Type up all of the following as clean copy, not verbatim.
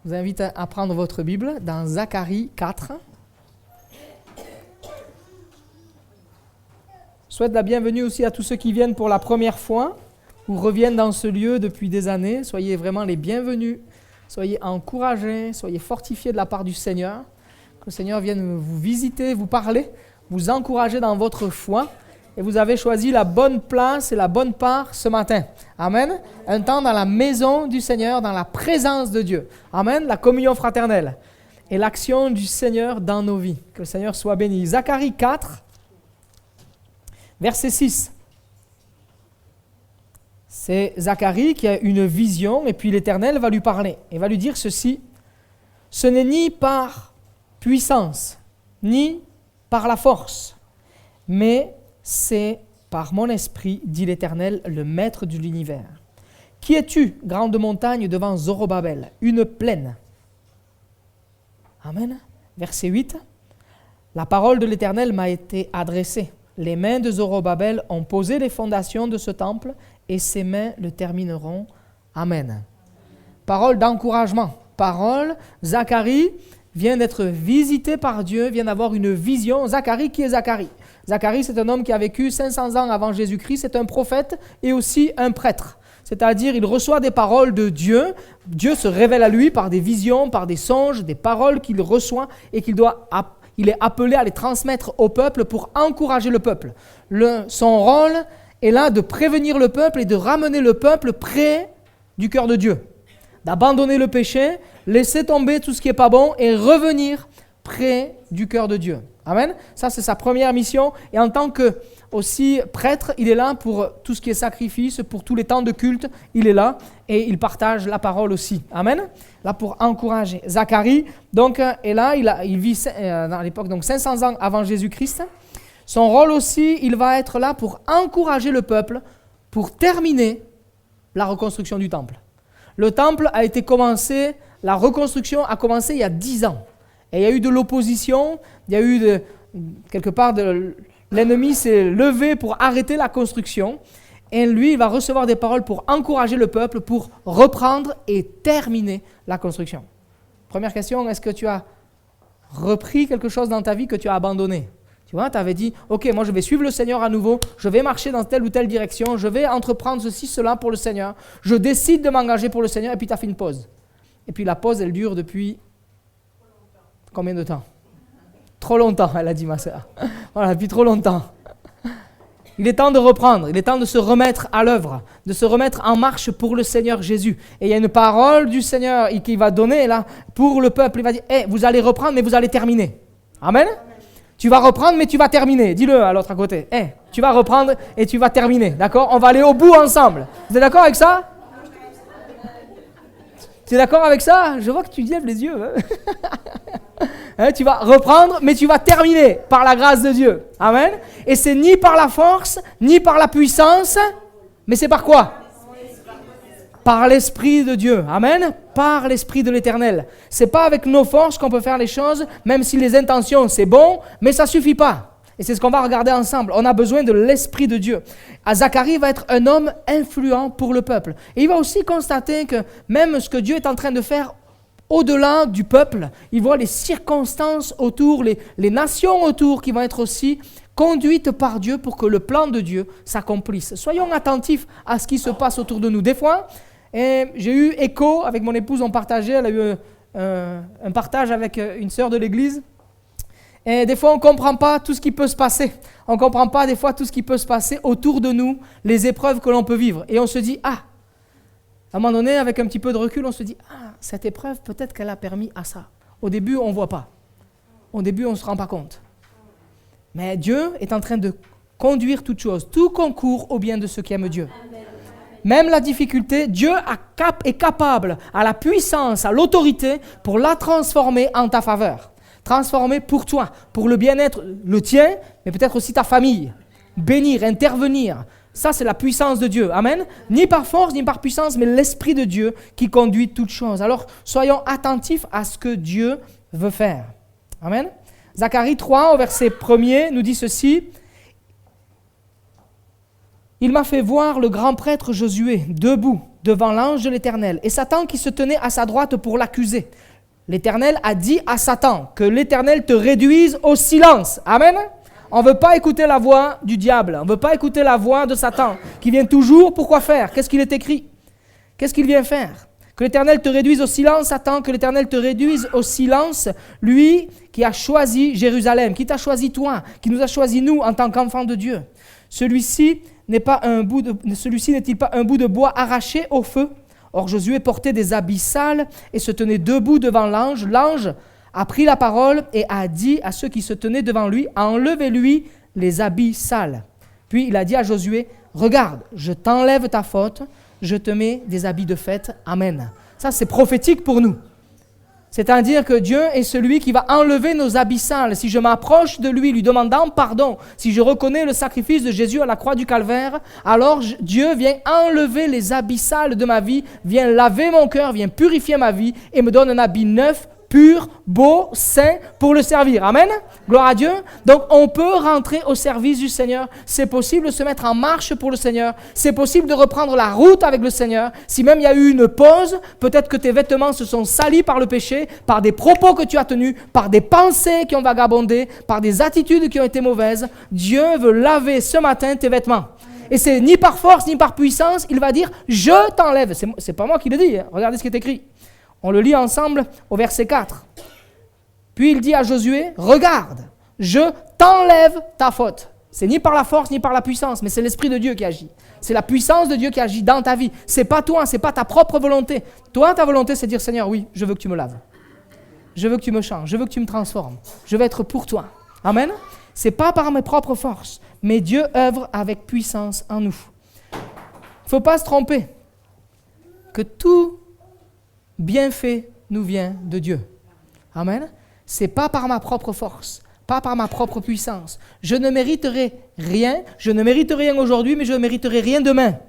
Je vous invite à prendre votre Bible dans Zacharie 4. Je souhaite la bienvenue aussi à tous ceux qui viennent pour la première fois ou reviennent dans ce lieu depuis des années. Soyez vraiment les bienvenus. Soyez encouragés, soyez fortifiés de la part du Seigneur. Que le Seigneur vienne vous visiter, vous parler, vous encourager dans votre foi. Et vous avez choisi la bonne place et la bonne part ce matin. Amen. Un temps dans la maison du Seigneur, dans la présence de Dieu. Amen. La communion fraternelle et l'action du Seigneur dans nos vies. Que le Seigneur soit béni. Zacharie 4, verset 6. C'est Zacharie qui a une vision et puis l'Éternel va lui parler. Et va lui dire ceci. Ce n'est ni par puissance, ni par la force, mais c'est par mon esprit, dit l'Éternel, le maître de l'univers. Qui es-tu, grande montagne, devant Zorobabel, une plaine? Amen. Verset 8. La parole de l'Éternel m'a été adressée. Les mains de Zorobabel ont posé les fondations de ce temple et ses mains le termineront. Amen. Parole d'encouragement. Parole, Zacharie vient d'être visité par Dieu, vient d'avoir une vision. Zacharie, qui est Zacharie? Zacharie, c'est un homme qui a vécu 500 ans avant Jésus-Christ, c'est un prophète et aussi un prêtre. C'est-à-dire, il reçoit des paroles de Dieu. Dieu se révèle à lui par des visions, par des songes, des paroles qu'il reçoit et il est appelé à les transmettre au peuple pour encourager le peuple. Son rôle est là de prévenir le peuple et de ramener le peuple près du cœur de Dieu. D'abandonner le péché, laisser tomber tout ce qui n'est pas bon et revenir près du cœur de Dieu. Amen. Ça, c'est sa première mission. Et en tant que aussi prêtre, il est là pour tout ce qui est sacrifice, pour tous les temps de culte. Il est là et il partage la parole aussi. Amen. Là pour encourager. Zacharie, donc, est là. Il vit dans l'époque, donc 500 ans avant Jésus-Christ. Son rôle aussi, il va être là pour encourager le peuple, pour terminer la reconstruction du temple. Le temple a été commencé, la reconstruction a commencé il y a 10 ans. Et il y a eu de l'opposition, il y a eu l'ennemi s'est levé pour arrêter la construction. Et lui, il va recevoir des paroles pour encourager le peuple, pour reprendre et terminer la construction. Première question, est-ce que tu as repris quelque chose dans ta vie que tu as abandonné? Tu vois, tu avais dit, ok, moi je vais suivre le Seigneur à nouveau, je vais marcher dans telle ou telle direction, je vais entreprendre ceci, cela pour le Seigneur, je décide de m'engager pour le Seigneur, et puis tu as fait une pause. Et puis la pause, elle dure depuis combien de temps? Trop longtemps, elle a dit ma sœur. Voilà, depuis trop longtemps. Il est temps de reprendre, il est temps de se remettre à l'œuvre, de se remettre en marche pour le Seigneur Jésus. Et il y a une parole du Seigneur qui va donner là pour le peuple. Il va dire, vous allez reprendre, mais vous allez terminer. Amen. Tu vas reprendre, mais tu vas terminer. Dis-le à l'autre à côté. Tu vas reprendre et tu vas terminer. D'accord? On va aller au bout ensemble. Vous êtes d'accord avec ça? Tu es d'accord avec ça? Je vois que tu lèves les yeux. Tu vas reprendre, mais tu vas terminer par la grâce de Dieu. Amen. Et c'est ni par la force, ni par la puissance, mais c'est par quoi? Par l'Esprit de Dieu. Amen. Par l'Esprit de l'Éternel. C'est pas avec nos forces qu'on peut faire les choses, même si les intentions c'est bon, mais ça suffit pas. Et c'est ce qu'on va regarder ensemble. On a besoin de l'Esprit de Dieu. Zacharie va être un homme influent pour le peuple. Et il va aussi constater que même ce que Dieu est en train de faire au-delà du peuple, il voit les circonstances autour, les nations autour qui vont être aussi conduites par Dieu pour que le plan de Dieu s'accomplisse. Soyons attentifs à ce qui se passe autour de nous. Des fois, j'ai eu écho avec mon épouse, elle a eu un partage avec une sœur de l'église. Et des fois, on ne comprend pas tout ce qui peut se passer. On ne comprend pas des fois tout ce qui peut se passer autour de nous, les épreuves que l'on peut vivre. Et on se dit, à un moment donné, avec un petit peu de recul, on se dit, cette épreuve, peut-être qu'elle a permis à ça. Au début, on ne voit pas. Au début, on ne se rend pas compte. Mais Dieu est en train de conduire toutes choses. Tout concourt au bien de ceux qui aiment Dieu. Même la difficulté, Dieu est capable, à la puissance, à l'autorité, pour la transformer en ta faveur. Transformer pour toi, pour le bien-être, le tien, mais peut-être aussi ta famille. Bénir, intervenir. Ça, c'est la puissance de Dieu. Amen. Ni par force, ni par puissance, mais l'Esprit de Dieu qui conduit toutes choses. Alors, soyons attentifs à ce que Dieu veut faire. Amen. Zacharie 3, au verset 1er, nous dit ceci. Il m'a fait voir le grand prêtre Josué, debout devant l'ange de l'Éternel, et Satan qui se tenait à sa droite pour l'accuser. L'Éternel a dit à Satan que l'Éternel te réduise au silence. Amen. On ne veut pas écouter la voix du diable. On ne veut pas écouter la voix de Satan qui vient toujours pour quoi faire? Qu'est-ce qu'il est écrit? Qu'est-ce qu'il vient faire? Que l'Éternel te réduise au silence, Satan, que l'Éternel te réduise au silence, lui qui a choisi Jérusalem, qui t'a choisi toi, qui nous a choisi nous en tant qu'enfants de Dieu. Celui-ci n'est-il pas un bout de bois arraché au feu? Or Josué portait des habits sales et se tenait debout devant l'ange. L'ange a pris la parole et a dit à ceux qui se tenaient devant lui, enlevez-lui les habits sales. Puis il a dit à Josué, regarde, je t'enlève ta faute, je te mets des habits de fête. Amen. Ça, c'est prophétique pour nous. C'est-à-dire que Dieu est celui qui va enlever nos habits sales. Si je m'approche de lui demandant pardon, si je reconnais le sacrifice de Jésus à la croix du Calvaire, alors Dieu vient enlever les habits sales de ma vie, vient laver mon cœur, vient purifier ma vie et me donne un habit neuf, pur, beau, saint pour le servir. Amen. Gloire à Dieu. Donc on peut rentrer au service du Seigneur. C'est possible de se mettre en marche pour le Seigneur. C'est possible de reprendre la route avec le Seigneur. Si même il y a eu une pause, peut-être que tes vêtements se sont salis par le péché, par des propos que tu as tenus, par des pensées qui ont vagabondé, par des attitudes qui ont été mauvaises. Dieu veut laver ce matin tes vêtements. Et c'est ni par force ni par puissance. Il va dire, je t'enlève. C'est pas moi qui le dis. Hein. Regardez ce qui est écrit. On le lit ensemble au verset 4. Puis il dit à Josué, regarde, je t'enlève ta faute. C'est ni par la force ni par la puissance, mais c'est l'Esprit de Dieu qui agit. C'est la puissance de Dieu qui agit dans ta vie. C'est pas toi, c'est pas ta propre volonté. Toi, ta volonté, c'est de dire, Seigneur, oui, je veux que tu me laves. Je veux que tu me changes, je veux que tu me transformes. Je veux être pour toi. Amen. C'est pas par mes propres forces, mais Dieu œuvre avec puissance en nous. Il ne faut pas se tromper que tout bienfait nous vient de Dieu. Amen. C'est pas par ma propre force, pas par ma propre puissance. Je ne mériterai rien, je ne mérite rien aujourd'hui, mais je ne mériterai rien demain.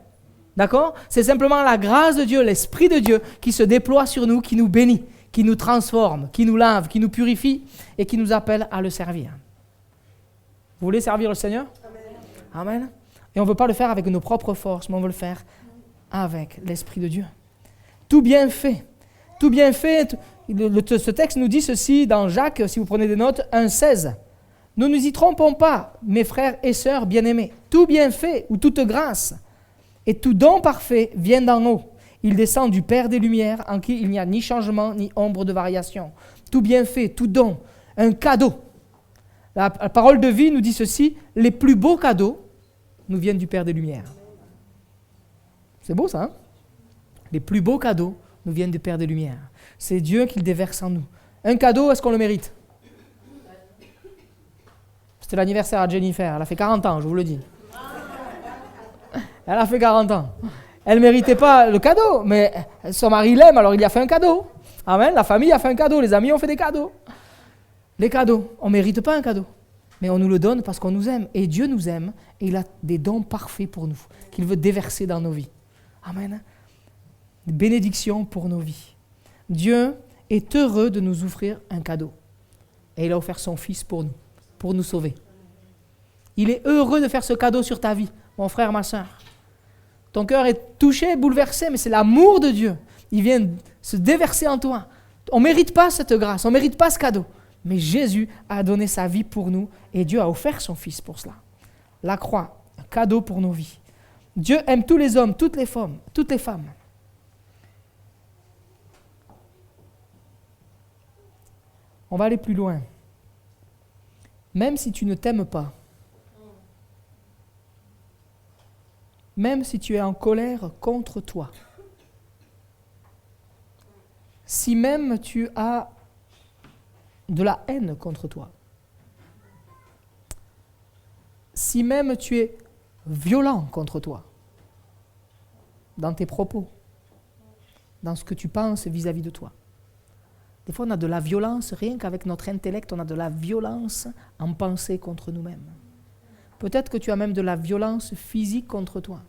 D'accord? C'est simplement la grâce de Dieu, l'Esprit de Dieu qui se déploie sur nous, qui nous bénit, qui nous transforme, qui nous lave, qui nous purifie et qui nous appelle à le servir. Vous voulez servir le Seigneur? Amen. Amen. Et on ne veut pas le faire avec nos propres forces, mais on veut le faire avec l'Esprit de Dieu. Tout bienfait. Tout bienfait, ce texte nous dit ceci dans Jacques, si vous prenez des notes, 1,16. Ne nous y trompons pas, mes frères et sœurs bien-aimés. Tout bienfait ou toute grâce et tout don parfait vient d'en haut. Il descend du Père des Lumières, en qui il n'y a ni changement ni ombre de variation. Tout bienfait, tout don, un cadeau. La parole de vie nous dit ceci, les plus beaux cadeaux nous viennent du Père des Lumières. C'est beau ça, hein? Les plus beaux cadeaux nous viennent du Père des Lumières. C'est Dieu qui le déverse en nous. Un cadeau, est-ce qu'on le mérite? C'était l'anniversaire à Jennifer. Elle a fait 40 ans, je vous le dis. Elle a fait 40 ans. Elle ne méritait pas le cadeau, mais son mari l'aime, alors il lui a fait un cadeau. Amen. La famille a fait un cadeau, les amis ont fait des cadeaux. Les cadeaux, on ne mérite pas un cadeau, mais on nous le donne parce qu'on nous aime. Et Dieu nous aime, et il a des dons parfaits pour nous, qu'il veut déverser dans nos vies. Amen. Des bénédictions pour nos vies. Dieu est heureux de nous offrir un cadeau. Et il a offert son Fils pour nous sauver. Il est heureux de faire ce cadeau sur ta vie, mon frère, ma soeur. Ton cœur est touché, bouleversé, mais c'est l'amour de Dieu. Il vient se déverser en toi. On ne mérite pas cette grâce, on ne mérite pas ce cadeau. Mais Jésus a donné sa vie pour nous et Dieu a offert son Fils pour cela. La croix, un cadeau pour nos vies. Dieu aime tous les hommes, toutes les femmes. On va aller plus loin. Même si tu ne t'aimes pas, même si tu es en colère contre toi, si même tu as de la haine contre toi, si même tu es violent contre toi, dans tes propos, dans ce que tu penses vis-à-vis de toi. Des fois, on a de la violence, rien qu'avec notre intellect, on a de la violence en pensée contre nous-mêmes. Peut-être que tu as même de la violence physique contre toi.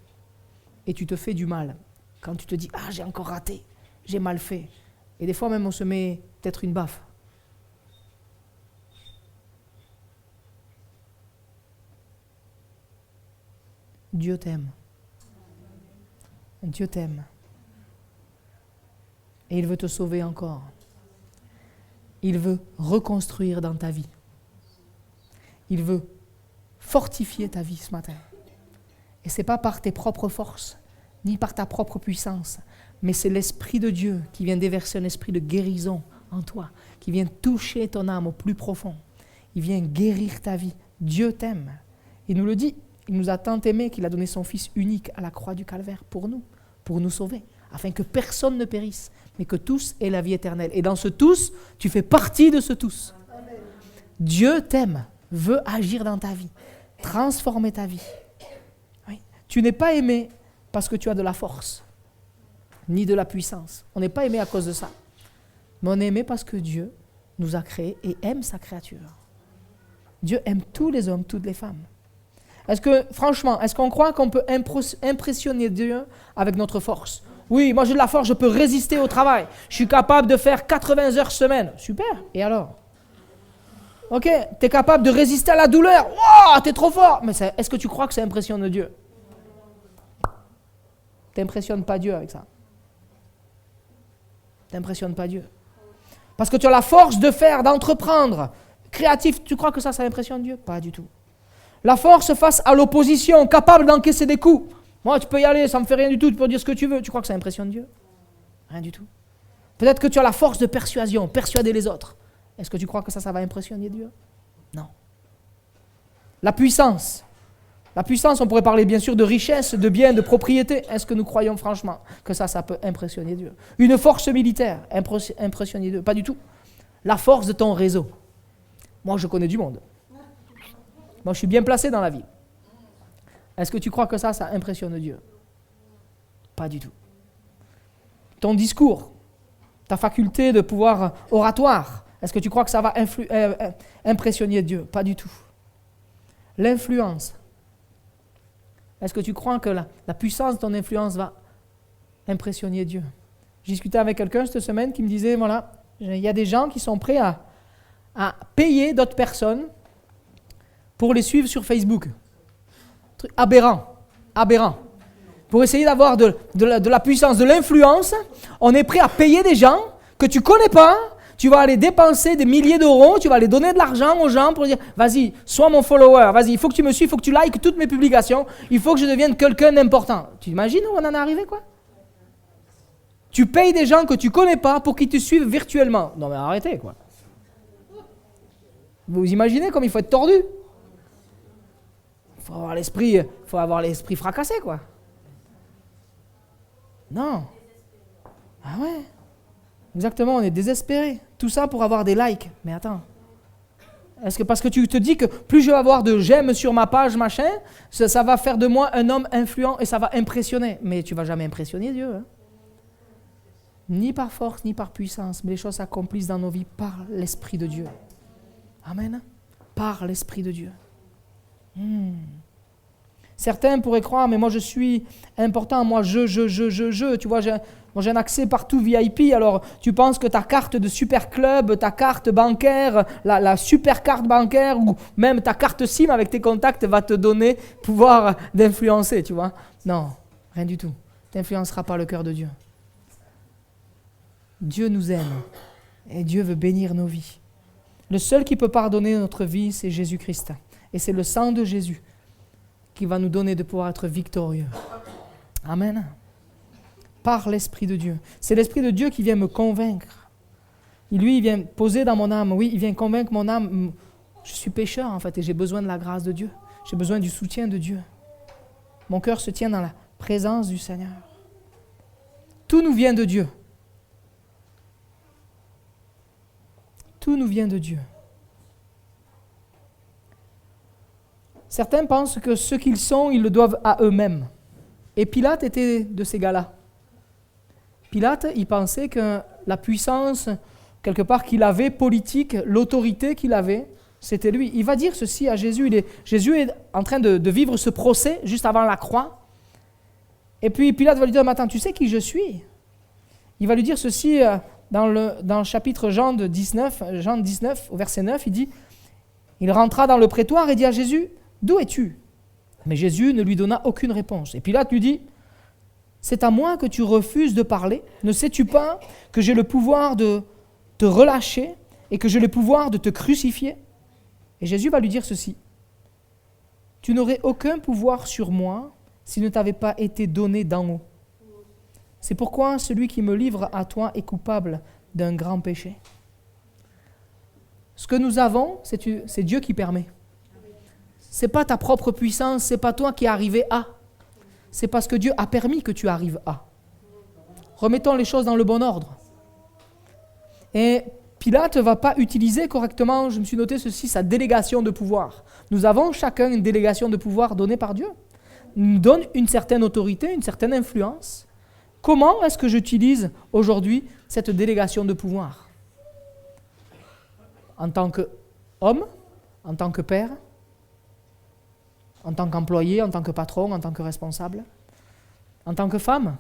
Et tu te fais du mal. Quand tu te dis « Ah, j'ai encore raté, j'ai mal fait ». Et des fois même, on se met peut-être une baffe. Dieu t'aime. Dieu t'aime. Et il veut te sauver encore. Il veut reconstruire dans ta vie. Il veut fortifier ta vie ce matin. Et ce n'est pas par tes propres forces, ni par ta propre puissance, mais c'est l'Esprit de Dieu qui vient déverser un esprit de guérison en toi, qui vient toucher ton âme au plus profond. Il vient guérir ta vie. Dieu t'aime. Il nous le dit, il nous a tant aimés qu'il a donné son Fils unique à la croix du Calvaire pour nous sauver, afin que personne ne périsse, mais que tous aient la vie éternelle. Et dans ce tous, tu fais partie de ce tous. Amen. Dieu t'aime, veut agir dans ta vie, transformer ta vie. Oui. Tu n'es pas aimé parce que tu as de la force, ni de la puissance. On n'est pas aimé à cause de ça. Mais on est aimé parce que Dieu nous a créés et aime sa créature. Dieu aime tous les hommes, toutes les femmes. Franchement, est-ce qu'on croit qu'on peut impressionner Dieu avec notre force? Oui, moi j'ai de la force, je peux résister au travail. Je suis capable de faire 80 heures semaine. Super, et alors? Ok, tu es capable de résister à la douleur. Wow, tu es trop fort. Mais est-ce que tu crois que ça impressionne Dieu? Tu n'impressionnes pas Dieu avec ça. Tu n'impressionnes pas Dieu. Parce que tu as la force de faire, d'entreprendre. Créatif, tu crois que ça impressionne Dieu? Pas du tout. La force face à l'opposition, capable d'encaisser des coups. Moi, tu peux y aller, ça ne me fait rien du tout, tu peux dire ce que tu veux. Tu crois que ça impressionne Dieu? Rien du tout. Peut-être que tu as la force de persuasion, persuader les autres. Est-ce que tu crois que ça va impressionner Dieu? Non. La puissance. La puissance, on pourrait parler bien sûr de richesse, de biens, de propriété. Est-ce que nous croyons franchement que ça peut impressionner Dieu? Une force militaire, impressionner Dieu? Pas du tout. La force de ton réseau. Moi, je connais du monde. Moi, je suis bien placé dans la vie. Est-ce que tu crois que ça impressionne Dieu? Pas du tout. Ton discours, ta faculté de pouvoir oratoire, est-ce que tu crois que ça va impressionner Dieu? Pas du tout. L'influence. Est-ce que tu crois que la puissance de ton influence va impressionner Dieu? J'ai discuté avec quelqu'un cette semaine qui me disait, voilà, il y a des gens qui sont prêts à payer d'autres personnes pour les suivre sur Facebook. Truc aberrant. Pour essayer d'avoir de la puissance, de l'influence, on est prêt à payer des gens que tu ne connais pas, tu vas aller dépenser des milliers d'euros, tu vas aller donner de l'argent aux gens pour dire, vas-y, sois mon follower, vas-y, il faut que tu me suives, il faut que tu likes toutes mes publications, il faut que je devienne quelqu'un d'important. Tu imagines où on en est arrivé, quoi? Tu payes des gens que tu ne connais pas pour qu'ils te suivent virtuellement. Non mais arrêtez, quoi. Vous imaginez comme il faut être tordu? Il faut avoir l'esprit fracassé, quoi. Non. Ah ouais. Exactement, on est désespéré. Tout ça pour avoir des likes. Mais attends. Est-ce que parce que tu te dis que plus je vais avoir de j'aime sur ma page, machin, ça va faire de moi un homme influent et ça va impressionner. Mais tu ne vas jamais impressionner Dieu. Hein? Ni par force, ni par puissance, mais les choses s'accomplissent dans nos vies par l'Esprit de Dieu. Amen. Par l'Esprit de Dieu. Certains pourraient croire, mais moi je suis important, moi tu vois, moi j'ai un accès partout VIP, alors tu penses que ta carte de super club, ta carte bancaire, la super carte bancaire, ou même ta carte SIM avec tes contacts va te donner pouvoir d'influencer, tu vois. Non, rien du tout. Tu n'influenceras pas le cœur de Dieu. Dieu nous aime et Dieu veut bénir nos vies. Le seul qui peut pardonner notre vie, c'est Jésus-Christ. Et c'est le sang de Jésus qui va nous donner de pouvoir être victorieux. Amen. Par l'Esprit de Dieu. C'est l'Esprit de Dieu qui vient me convaincre. Lui, il vient poser dans mon âme. Oui, il vient convaincre mon âme. Je suis pécheur, en fait, et j'ai besoin de la grâce de Dieu. J'ai besoin du soutien de Dieu. Mon cœur se tient dans la présence du Seigneur. Tout nous vient de Dieu. Tout nous vient de Dieu. Certains pensent que ce qu'ils sont, ils le doivent à eux-mêmes. Et Pilate était de ces gars-là. Pilate, il pensait que la puissance, quelque part, qu'il avait, politique, l'autorité qu'il avait, c'était lui. Il va dire ceci à Jésus. Jésus est en train de vivre ce procès juste avant la croix. Et puis Pilate va lui dire, mais attends, tu sais qui je suis? Il va lui dire ceci dans le chapitre Jean 19, au verset 9, il dit, il rentra dans le prétoire et dit à Jésus, d'où es-tu? Mais Jésus ne lui donna aucune réponse. Et Pilate lui dit, C'est à moi que tu refuses de parler. Ne sais-tu pas que j'ai le pouvoir de te relâcher et que j'ai le pouvoir de te crucifier? Et Jésus va lui dire ceci. Tu n'aurais aucun pouvoir sur moi s'il ne t'avait pas été donné d'en haut. C'est pourquoi celui qui me livre à toi est coupable d'un grand péché. Ce que nous avons, c'est Dieu qui permet. Ce n'est pas ta propre puissance, ce n'est pas toi qui es arrivé à. C'est parce que Dieu a permis que tu arrives à. Remettons les choses dans le bon ordre. Et Pilate ne va pas utiliser correctement, je me suis noté ceci, sa délégation de pouvoir. Nous avons chacun une délégation de pouvoir donnée par Dieu. Il nous donne une certaine autorité, une certaine influence. Comment est-ce que j'utilise aujourd'hui cette délégation de pouvoir? En tant qu'homme, en tant que père, en tant qu'employé, en tant que patron, en tant que responsable, en tant que femme,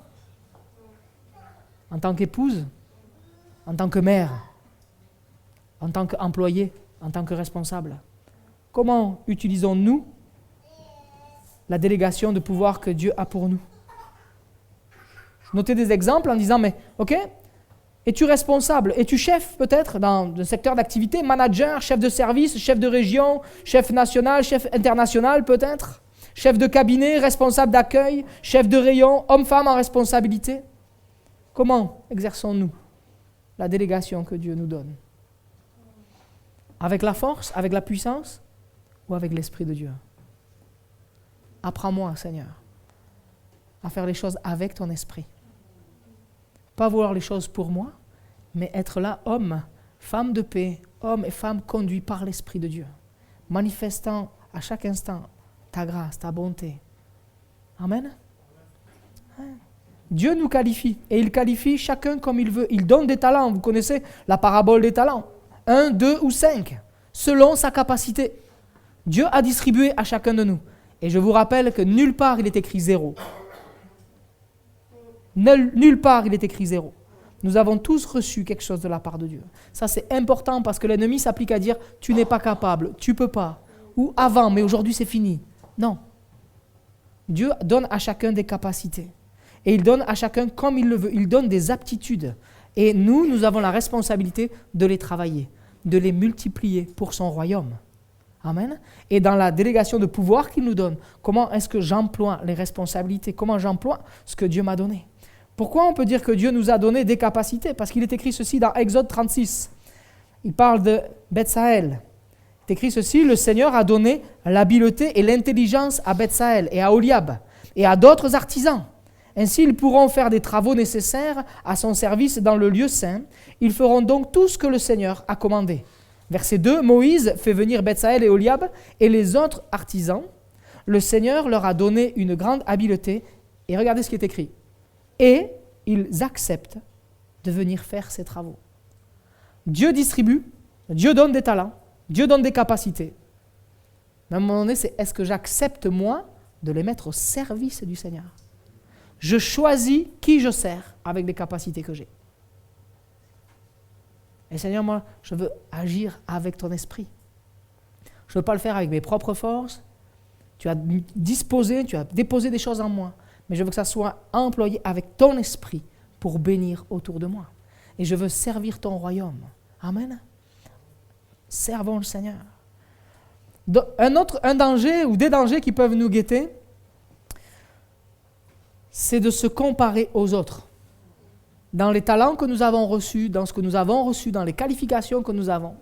en tant qu'épouse, en tant que mère, en tant qu'employé, en tant que responsable. Comment utilisons-nous la délégation de pouvoir que Dieu a pour nous? Notez des exemples en disant, mais ok, es-tu responsable? Es-tu chef peut-être dans un secteur d'activité, manager, chef de service, chef de région, chef national, chef international peut-être, chef de cabinet, responsable d'accueil, chef de rayon, homme-femme en responsabilité? Comment exerçons-nous la délégation que Dieu nous donne? Avec la force, avec la puissance ou avec l'Esprit de Dieu? Apprends-moi, Seigneur, à faire les choses avec ton esprit. Pas vouloir les choses pour moi, mais être là, homme, femme de paix, homme et femme conduits par l'Esprit de Dieu, manifestant à chaque instant ta grâce, ta bonté. Amen. Dieu nous qualifie, et il qualifie chacun comme il veut. Il donne des talents, vous connaissez la parabole des talents. 1, 2 ou 5, selon sa capacité. Dieu a distribué à chacun de nous. Et je vous rappelle que nulle part il est écrit 0. Nulle part il est écrit 0. Nous avons tous reçu quelque chose de la part de Dieu. Ça c'est important parce que l'ennemi s'applique à dire « tu n'es pas capable, tu ne peux pas » ou « avant, mais aujourd'hui c'est fini ». Non. Dieu donne à chacun des capacités. Et il donne à chacun comme il le veut. Il donne des aptitudes. Et nous avons la responsabilité de les travailler, de les multiplier pour son royaume. Amen. Et dans la délégation de pouvoir qu'il nous donne, comment est-ce que j'emploie les responsabilités? Comment j'emploie ce que Dieu m'a donné? Pourquoi on peut dire que Dieu nous a donné des capacités? Parce qu'il est écrit ceci dans Exode 36. Il parle de Bethsaël. Il est écrit ceci, le Seigneur a donné l'habileté et l'intelligence à Bethsaël et à Oliab et à d'autres artisans. Ainsi, ils pourront faire des travaux nécessaires à son service dans le lieu saint. Ils feront donc tout ce que le Seigneur a commandé. Verset 2, Moïse fait venir Bethsaël et Oliab et les autres artisans. Le Seigneur leur a donné une grande habileté. Et regardez ce qui est écrit. Et ils acceptent de venir faire ces travaux. Dieu distribue, Dieu donne des talents, Dieu donne des capacités. Mais à un moment donné, c'est est-ce que j'accepte moi de les mettre au service du Seigneur? Je choisis qui je sers avec les capacités que j'ai. Et Seigneur, moi, je veux agir avec ton esprit. Je ne veux pas le faire avec mes propres forces. Tu as disposé, tu as déposé des choses en moi. Mais je veux que ça soit employé avec ton esprit pour bénir autour de moi. Et je veux servir ton royaume. Amen. Servons le Seigneur. Un danger ou des dangers qui peuvent nous guetter, c'est de se comparer aux autres. Dans les talents que nous avons reçus, dans ce que nous avons reçu, dans les qualifications que nous avons,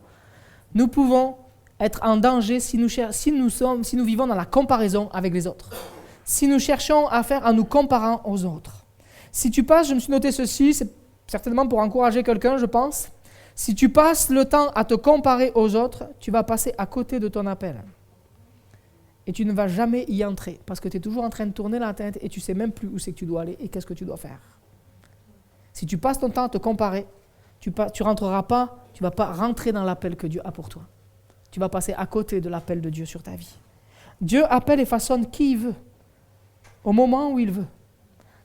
nous pouvons être en danger si nous vivons dans la comparaison avec les autres. Si nous cherchons à faire en nous comparant aux autres. Si tu passes, je me suis noté ceci, c'est certainement pour encourager quelqu'un, je pense. Si tu passes le temps à te comparer aux autres, tu vas passer à côté de ton appel. Et tu ne vas jamais y entrer, parce que tu es toujours en train de tourner la tête et tu ne sais même plus où c'est que tu dois aller et qu'est-ce que tu dois faire. Si tu passes ton temps à te comparer, tu rentreras pas, tu ne vas pas rentrer dans l'appel que Dieu a pour toi. Tu vas passer à côté de l'appel de Dieu sur ta vie. Dieu appelle et façonne qui il veut, au moment où il veut.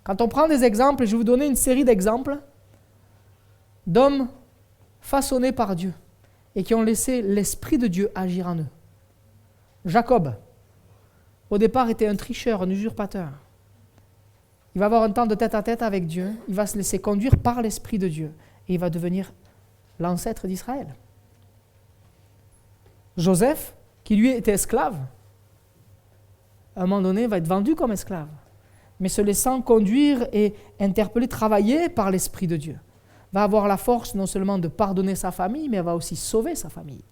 Quand on prend des exemples, et je vais vous donner une série d'exemples d'hommes façonnés par Dieu et qui ont laissé l'Esprit de Dieu agir en eux. Jacob, au départ, était un tricheur, un usurpateur. Il va avoir un temps de tête-à-tête avec Dieu. Il va se laisser conduire par l'Esprit de Dieu. Et il va devenir l'ancêtre d'Israël. Joseph, qui lui était esclave, à un moment donné, va être vendu comme esclave. Mais se laissant conduire et interpeller, travailler par l'Esprit de Dieu, va avoir la force non seulement de pardonner sa famille, mais elle va aussi sauver sa famille.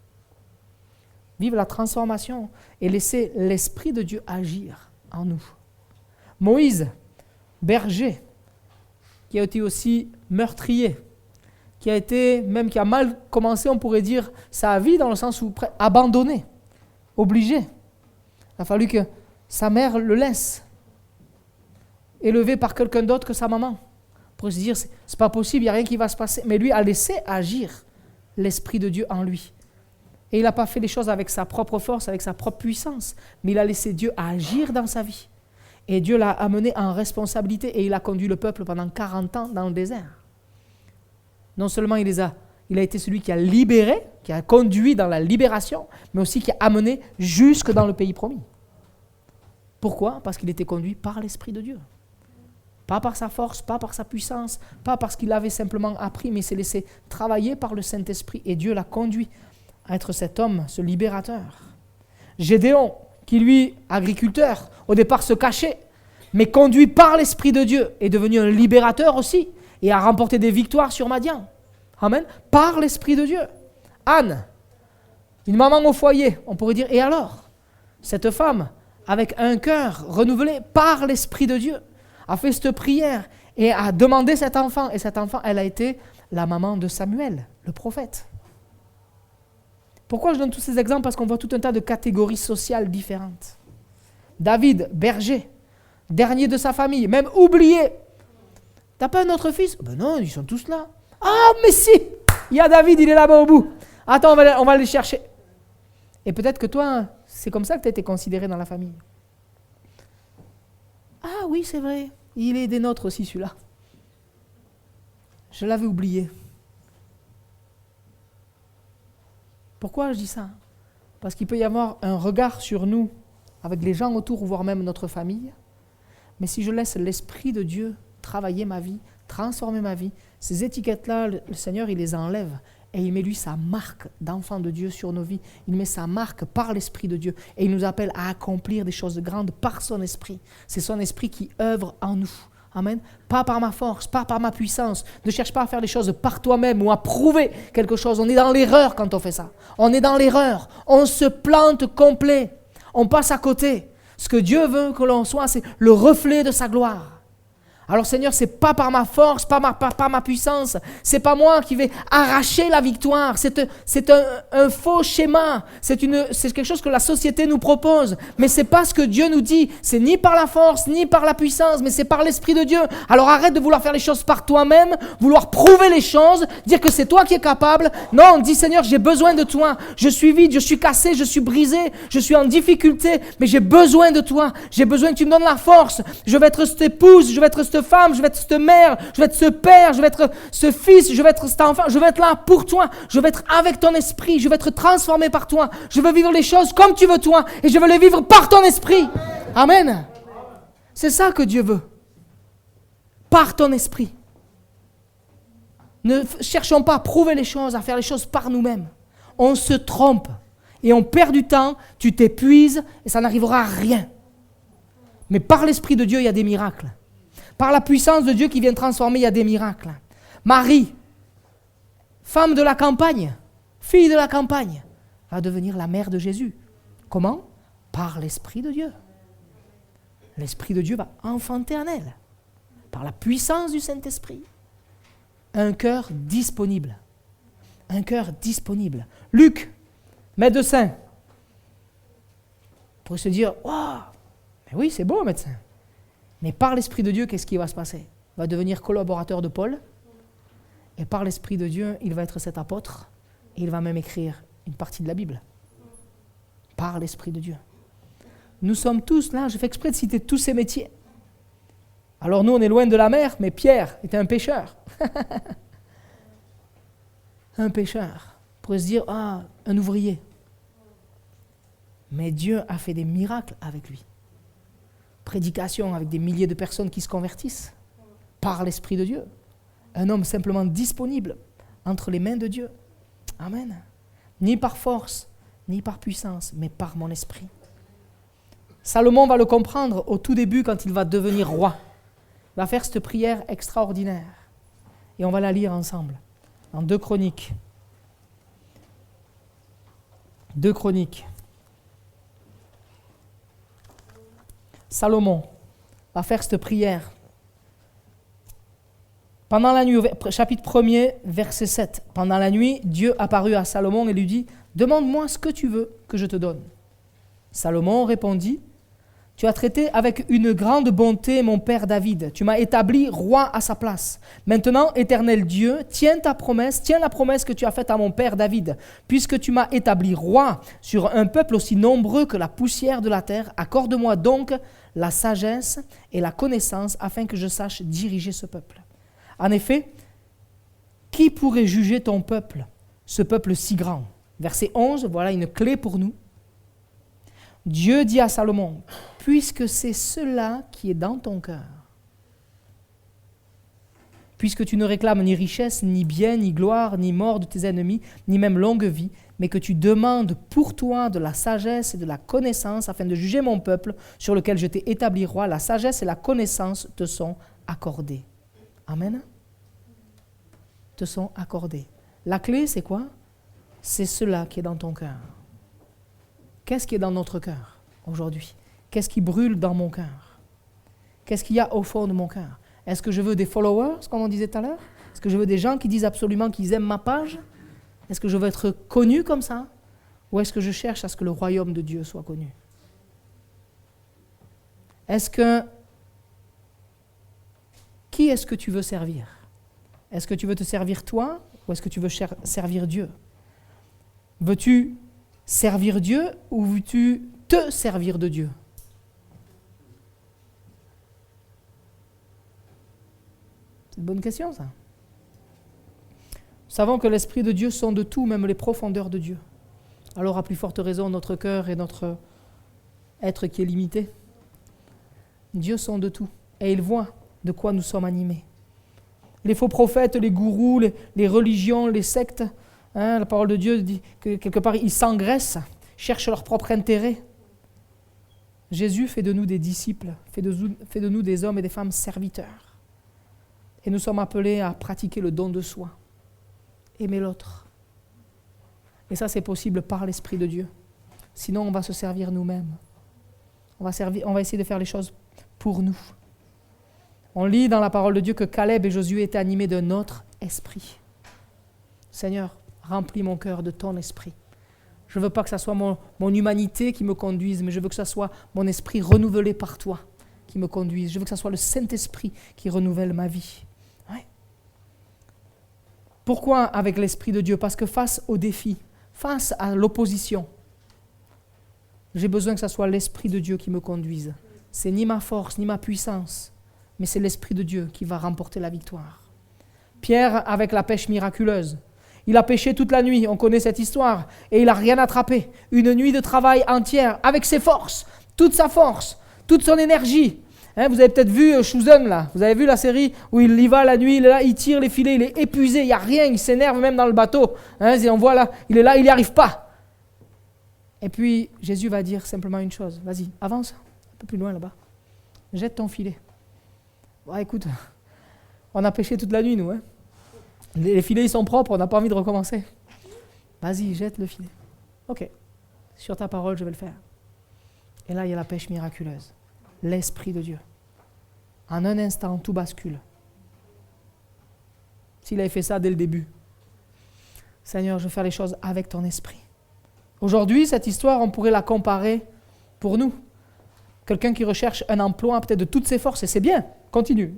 Vivre la transformation et laisser l'Esprit de Dieu agir en nous. Moïse, berger, qui a été aussi meurtrier, qui a mal commencé, on pourrait dire, sa vie dans le sens où abandonné, obligé. Il a fallu que sa mère le laisse, élevé par quelqu'un d'autre que sa maman. Pour se dire, c'est pas possible, il n'y a rien qui va se passer. Mais lui a laissé agir l'Esprit de Dieu en lui. Et il n'a pas fait les choses avec sa propre force, avec sa propre puissance, mais il a laissé Dieu agir dans sa vie. Et Dieu l'a amené en responsabilité et il a conduit le peuple pendant 40 ans dans le désert. Non seulement il a été celui qui a libéré, qui a conduit dans la libération, mais aussi qui a amené jusque dans le pays promis. Pourquoi ? Parce qu'il était conduit par l'Esprit de Dieu. Pas par sa force, pas par sa puissance, pas parce qu'il avait simplement appris, mais il s'est laissé travailler par le Saint-Esprit et Dieu l'a conduit à être cet homme, ce libérateur. Gédéon, qui lui, agriculteur, au départ se cachait, mais conduit par l'Esprit de Dieu, est devenu un libérateur aussi et a remporté des victoires sur Madian. Amen. Par l'Esprit de Dieu. Anne, une maman au foyer, on pourrait dire, et alors ? Cette femme, avec un cœur renouvelé par l'Esprit de Dieu, a fait cette prière et a demandé cet enfant. Et cet enfant, elle a été la maman de Samuel, le prophète. Pourquoi je donne tous ces exemples ? Parce qu'on voit tout un tas de catégories sociales différentes. David, berger, dernier de sa famille, même oublié. T'as pas un autre fils ? Ben non, ils sont tous là. Ah, mais si, il y a David, il est là-bas au bout. Attends, on va aller chercher. Et peut-être que toi, c'est comme ça que tu as été considéré dans la famille. Ah oui, c'est vrai, il est des nôtres aussi celui-là. Je l'avais oublié. Pourquoi je dis ça ? Parce qu'il peut y avoir un regard sur nous, avec les gens autour, voire même notre famille. Mais si je laisse l'Esprit de Dieu travailler ma vie, transformer ma vie, ces étiquettes-là, le Seigneur, il les enlève. Et il met lui sa marque d'enfant de Dieu sur nos vies. Il met sa marque par l'Esprit de Dieu. Et il nous appelle à accomplir des choses grandes par son Esprit. C'est son Esprit qui œuvre en nous. Amen. Pas par ma force, pas par ma puissance. Ne cherche pas à faire les choses par toi-même ou à prouver quelque chose. On est dans l'erreur quand on fait ça. On est dans l'erreur. On se plante complet. On passe à côté. Ce que Dieu veut que l'on soit, c'est le reflet de sa gloire. Alors Seigneur, c'est pas par ma force, pas par ma puissance, c'est pas moi qui vais arracher la victoire, c'est un faux schéma, c'est quelque chose que la société nous propose, mais c'est pas ce que Dieu nous dit, c'est ni par la force, ni par la puissance, mais c'est par l'Esprit de Dieu. Alors arrête de vouloir faire les choses par toi-même, vouloir prouver les choses, dire que c'est toi qui es capable. Non, dis Seigneur, j'ai besoin de toi, je suis vide, je suis cassé, je suis brisé, je suis en difficulté, mais j'ai besoin de toi, j'ai besoin que tu me donnes la force, je vais être cette épouse, je vais être cette femme, je vais être cette mère, je vais être ce père, je vais être ce fils, je vais être cet enfant, je vais être là pour toi, je vais être avec ton esprit, je vais être transformé par toi, je veux vivre les choses comme tu veux toi, et je veux les vivre par ton esprit. Amen. C'est ça que Dieu veut. Par ton esprit. Ne cherchons pas à prouver les choses, à faire les choses par nous-mêmes. On se trompe et on perd du temps, tu t'épuises et ça n'arrivera à rien. Mais par l'Esprit de Dieu, il y a des miracles. Par la puissance de Dieu qui vient transformer, il y a des miracles. Marie, femme de la campagne, fille de la campagne, va devenir la mère de Jésus. Comment ? Par l'Esprit de Dieu. L'Esprit de Dieu va enfanter en elle, par la puissance du Saint-Esprit. Un cœur disponible. Un cœur disponible. Luc, médecin, pour se dire, waouh, mais oui, c'est beau, médecin. Mais par l'Esprit de Dieu, qu'est-ce qui va se passer ? Il va devenir collaborateur de Paul. Et par l'Esprit de Dieu, il va être cet apôtre. Et il va même écrire une partie de la Bible. Par l'Esprit de Dieu. Nous sommes tous là, je fais exprès de citer tous ces métiers. Alors nous, on est loin de la mer, mais Pierre était un pêcheur. Un pêcheur. On pourrait se dire, un ouvrier. Mais Dieu a fait des miracles avec lui. Prédication avec des milliers de personnes qui se convertissent par l'Esprit de Dieu. Un homme simplement disponible entre les mains de Dieu. Amen. Ni par force, ni par puissance, mais par mon esprit. Salomon va le comprendre au tout début quand il va devenir roi. Il va faire cette prière extraordinaire. Et on va la lire ensemble. Dans 2 Chroniques. 2 Chroniques. Salomon va faire cette prière. Pendant la nuit, chapitre 1er, verset 7. Pendant la nuit, Dieu apparut à Salomon et lui dit « Demande-moi ce que tu veux que je te donne. » Salomon répondit « Tu as traité avec une grande bonté mon père David. Tu m'as établi roi à sa place. Maintenant, Éternel Dieu, tiens la promesse que tu as faite à mon père David. Puisque tu m'as établi roi sur un peuple aussi nombreux que la poussière de la terre, accorde-moi donc la sagesse et la connaissance afin que je sache diriger ce peuple. En effet, qui pourrait juger ton peuple, ce peuple si grand ?» Verset 11, voilà une clé pour nous. Dieu dit à Salomon, « Puisque c'est cela qui est dans ton cœur, puisque tu ne réclames ni richesse, ni bien, ni gloire, ni mort de tes ennemis, ni même longue vie, mais que tu demandes pour toi de la sagesse et de la connaissance afin de juger mon peuple sur lequel je t'ai établi roi, la sagesse et la connaissance te sont accordées. » Amen. Te sont accordées. La clé, c'est quoi? C'est cela qui est dans ton cœur. Qu'est-ce qui est dans notre cœur aujourd'hui? Qu'est-ce qui brûle dans mon cœur? Qu'est-ce qu'il y a au fond de mon cœur? Est-ce que je veux des followers, comme on disait tout à l'heure? Est-ce que je veux des gens qui disent absolument qu'ils aiment ma page? Est-ce que je veux être connu comme ça? Ou est-ce que je cherche à ce que le royaume de Dieu soit connu? Qui est-ce que tu veux servir? Est-ce que tu veux te servir toi ou est-ce que tu veux servir Dieu? Veux-tu servir Dieu ou veux-tu te servir de Dieu? C'est une bonne question, ça. Nous savons que l'Esprit de Dieu sonde tout, même les profondeurs de Dieu. Alors, à plus forte raison, notre cœur et notre être qui est limité. Dieu sonde tout et il voit de quoi nous sommes animés. Les faux prophètes, les gourous, les religions, les sectes, la parole de Dieu dit que quelque part, ils s'engraissent, cherchent leur propre intérêt. Jésus fait de nous des disciples, fait de nous des hommes et des femmes serviteurs. Et nous sommes appelés à pratiquer le don de soi, aimer l'autre. Et ça, c'est possible par l'Esprit de Dieu. Sinon, on va se servir nous-mêmes. On va essayer de faire les choses pour nous. On lit dans la parole de Dieu que Caleb et Josué étaient animés d'un autre esprit. Seigneur, remplis mon cœur de ton esprit. Je ne veux pas que ce soit mon humanité qui me conduise, mais je veux que ce soit mon esprit renouvelé par toi qui me conduise. Je veux que ce soit le Saint-Esprit qui renouvelle ma vie. Ouais. Pourquoi avec l'Esprit de Dieu? Parce que face aux défis, face à l'opposition, j'ai besoin que ce soit l'Esprit de Dieu qui me conduise. C'est ni ma force, ni ma puissance, mais c'est l'Esprit de Dieu qui va remporter la victoire. Pierre avec la pêche miraculeuse. Il a pêché toute la nuit, on connaît cette histoire, et il n'a rien attrapé. Une nuit de travail entière, avec ses forces, toute sa force, toute son énergie. Vous avez peut-être vu Chouzon, là. Vous avez vu la série où il y va la nuit, il est là, il tire les filets, il est épuisé, il n'y a rien, il s'énerve même dans le bateau. Et on voit là, il est là, il n'y arrive pas. Et puis Jésus va dire simplement une chose. Vas-y, avance, un peu plus loin là-bas. Jette ton filet. Bon, écoute, on a pêché toute la nuit, nous. Les filets, ils sont propres, on n'a pas envie de recommencer. Vas-y, jette le filet. Ok, sur ta parole, je vais le faire. Et là, il y a la pêche miraculeuse. L'Esprit de Dieu. En un instant, tout bascule. S'il avait fait ça dès le début. Seigneur, je veux faire les choses avec ton esprit. Aujourd'hui, cette histoire, on pourrait la comparer pour nous. Quelqu'un qui recherche un emploi peut-être de toutes ses forces, et c'est bien, continue.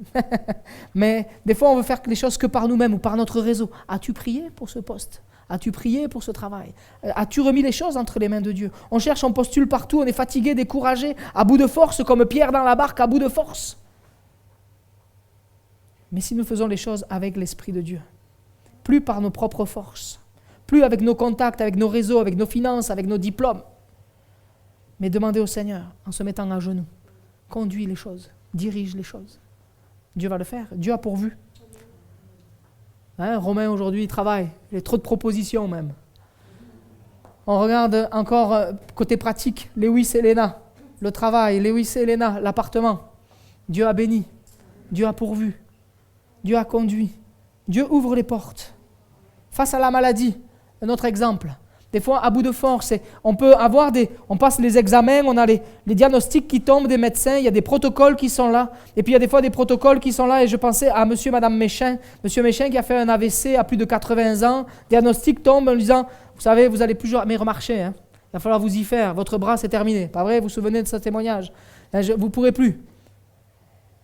Mais des fois, on veut faire les choses que par nous-mêmes ou par notre réseau. As-tu prié pour ce poste? As-tu prié pour ce travail? As-tu remis les choses entre les mains de Dieu? On cherche, on postule partout, on est fatigué, découragé, à bout de force, comme Pierre dans la barque, à bout de force. Mais si nous faisons les choses avec l'Esprit de Dieu, plus par nos propres forces, plus avec nos contacts, avec nos réseaux, avec nos finances, avec nos diplômes, mais demandez au Seigneur, en se mettant à genoux, conduis les choses, dirige les choses. Dieu va le faire, Dieu a pourvu. Romain aujourd'hui il travaille, il y a trop de propositions même. On regarde encore côté pratique, Lewis et Léna, le travail, Lewis et Léna, l'appartement. Dieu a béni, Dieu a pourvu, Dieu a conduit, Dieu ouvre les portes. Face à la maladie, un autre exemple. Des fois, à bout de force, on passe les examens, on a les diagnostics qui tombent des médecins, il y a des protocoles qui sont là, et puis il y a des fois des protocoles qui sont là, et je pensais à monsieur et madame Méchain, monsieur Méchain qui a fait un AVC à plus de 80 ans, diagnostic tombe en lui disant, vous savez, vous allez plus jamais remarcher, il va falloir vous y faire, votre bras c'est terminé, pas vrai, vous vous souvenez de ce témoignage, vous ne pourrez plus.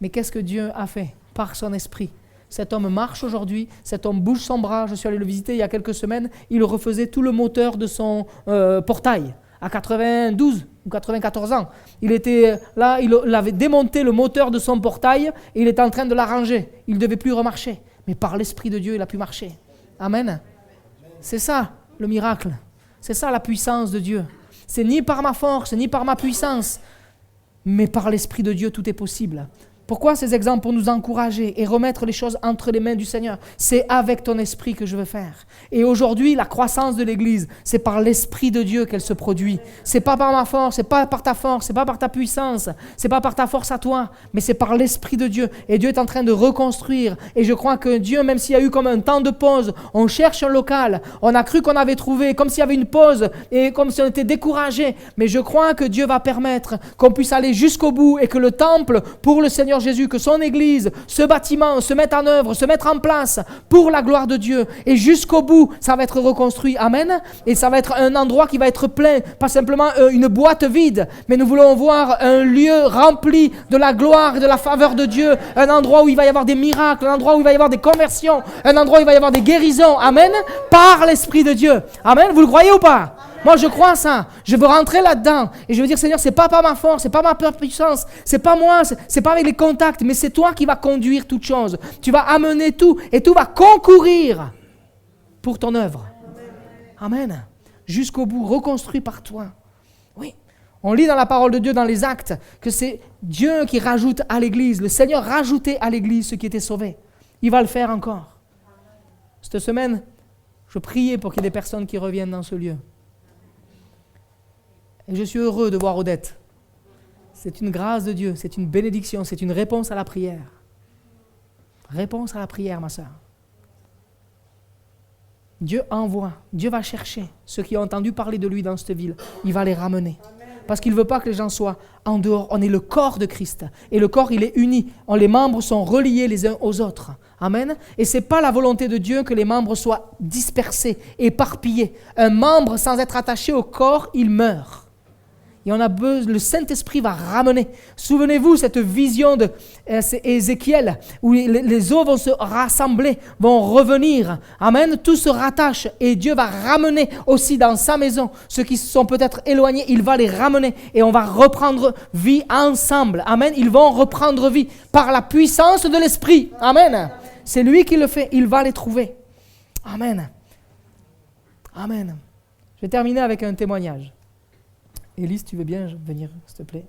Mais qu'est-ce que Dieu a fait par son esprit? Cet homme marche aujourd'hui, cet homme bouge son bras. Je suis allé le visiter il y a quelques semaines. Il refaisait tout le moteur de son portail à 92 ou 94 ans. Il était là, il avait démonté le moteur de son portail et il était en train de l'arranger. Il ne devait plus remarcher. Mais par l'Esprit de Dieu, il a pu marcher. Amen. C'est ça le miracle. C'est ça la puissance de Dieu. C'est ni par ma force, ni par ma puissance, mais par l'Esprit de Dieu, tout est possible. Pourquoi ces exemples? Pour nous encourager et remettre les choses entre les mains du Seigneur. C'est avec ton esprit que je veux faire. Et aujourd'hui, la croissance de l'Église, c'est par l'Esprit de Dieu qu'elle se produit. C'est pas par ma force, c'est pas par ta force, c'est pas par ta puissance, c'est pas par ta force à toi, mais c'est par l'Esprit de Dieu. Et Dieu est en train de reconstruire. Et je crois que Dieu, même s'il y a eu comme un temps de pause, on cherche un local, on a cru qu'on avait trouvé, comme s'il y avait une pause et comme si on était découragé. Mais je crois que Dieu va permettre qu'on puisse aller jusqu'au bout et que le temple, pour le Seigneur Jésus, que son Église, ce bâtiment se mette en œuvre, se mette en place pour la gloire de Dieu. Et jusqu'au bout, ça va être reconstruit. Amen. Et ça va être un endroit qui va être plein, pas simplement une boîte vide, mais nous voulons voir un lieu rempli de la gloire et de la faveur de Dieu, un endroit où il va y avoir des miracles, un endroit où il va y avoir des conversions, un endroit où il va y avoir des guérisons. Amen. Par l'Esprit de Dieu. Amen. Vous le croyez ou pas? Moi, je crois ça. Je veux rentrer là-dedans. Et je veux dire, Seigneur, c'est pas par ma force, c'est pas ma puissance, c'est pas moi, c'est pas avec les contacts, mais c'est toi qui vas conduire toutes choses. Tu vas amener tout et tout va concourir pour ton œuvre. Amen. Jusqu'au bout, reconstruit par toi. Oui. On lit dans la parole de Dieu, dans les Actes, que c'est Dieu qui rajoute à l'Église. Le Seigneur rajoutait à l'Église ceux qui étaient sauvés. Il va le faire encore. Cette semaine, je priais pour qu'il y ait des personnes qui reviennent dans ce lieu. Et je suis heureux de voir Odette. C'est une grâce de Dieu, c'est une bénédiction, c'est une réponse à la prière. Réponse à la prière, ma sœur. Dieu envoie, Dieu va chercher ceux qui ont entendu parler de lui dans cette ville. Il va les ramener. Parce qu'il ne veut pas que les gens soient en dehors. On est le corps de Christ. Et le corps, il est uni. Les membres sont reliés les uns aux autres. Amen. Et ce n'est pas la volonté de Dieu que les membres soient dispersés, éparpillés. Un membre sans être attaché au corps, il meurt. Et on a besoin, le Saint-Esprit va ramener. Souvenez-vous cette vision de Ézéchiel où les eaux vont se rassembler, vont revenir. Amen. Tout se rattache et Dieu va ramener aussi dans sa maison ceux qui sont peut-être éloignés. Il va les ramener et on va reprendre vie ensemble. Amen. Ils vont reprendre vie par la puissance de l'Esprit. Amen. C'est lui qui le fait. Il va les trouver. Amen. Amen. Je vais terminer avec un témoignage. Élise, tu veux bien venir, s'il te plaît?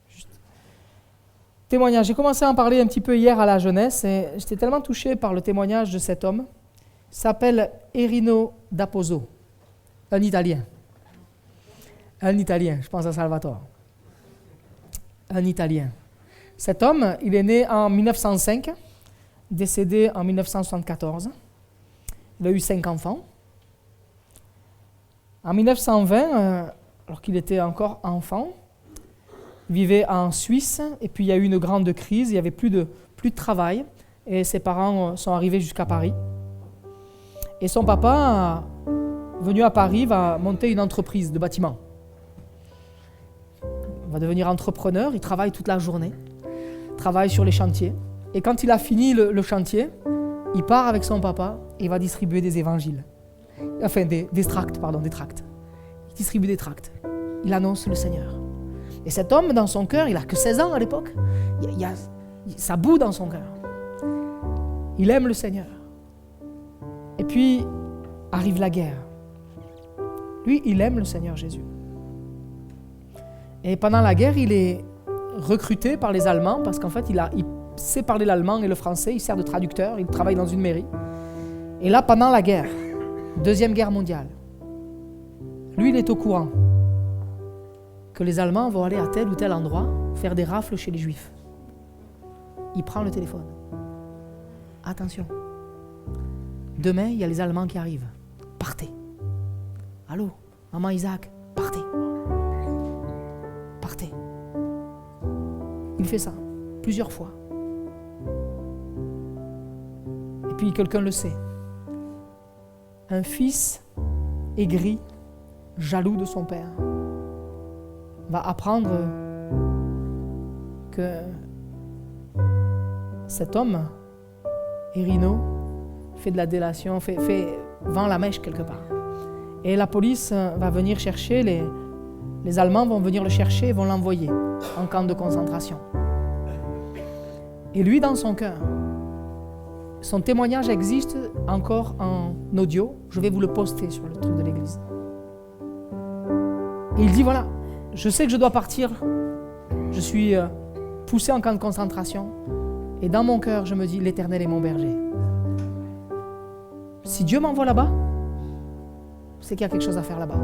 Juste. Témoignage. J'ai commencé à en parler un petit peu hier à la jeunesse et j'étais tellement touché par le témoignage de cet homme. Il s'appelle Erino D'Apposo, un Italien. Un Italien, je pense à Salvatore. Un Italien. Cet homme, il est né en 1905, décédé en 1974. Il a eu 5 enfants. En 1920, alors qu'il était encore enfant, il vivait en Suisse, et puis il y a eu une grande crise, il n'y avait plus de travail, et ses parents sont arrivés jusqu'à Paris. Et son papa, venu à Paris, va monter une entreprise de bâtiment. Il va devenir entrepreneur, il travaille toute la journée, travaille sur les chantiers, et quand il a fini le chantier, il part avec son papa, et il va distribuer des évangiles. Enfin, des tracts. Il distribue des tracts. Il annonce le Seigneur. Et cet homme, dans son cœur, il n'a que 16 ans à l'époque, ça bout dans son cœur. Il aime le Seigneur. Et puis, arrive la guerre. Lui, il aime le Seigneur Jésus. Et pendant la guerre, il est recruté par les Allemands parce qu'en fait, il sait parler l'allemand et le français, il sert de traducteur, il travaille dans une mairie. Et là, pendant la guerre, Deuxième Guerre mondiale, lui, il est au courant que les Allemands vont aller à tel ou tel endroit faire des rafles chez les Juifs. Il prend le téléphone. Attention. Demain, il y a les Allemands qui arrivent. Partez. Allô, maman Isaac, partez. Partez. Il fait ça plusieurs fois. Et puis quelqu'un le sait. Un fils aigri, jaloux de son père, va apprendre que cet homme, Erino, fait de la délation, vend la mèche quelque part. Et la police va venir chercher, les Allemands vont venir le chercher et vont l'envoyer en camp de concentration. Et lui, dans son cœur, son témoignage existe encore en audio. Je vais vous le poster sur le truc de l'église. Et il dit, voilà, je sais que je dois partir. Je suis poussé en camp de concentration. Et dans mon cœur, je me dis, l'Éternel est mon berger. Si Dieu m'envoie là-bas, c'est qu'il y a quelque chose à faire là-bas.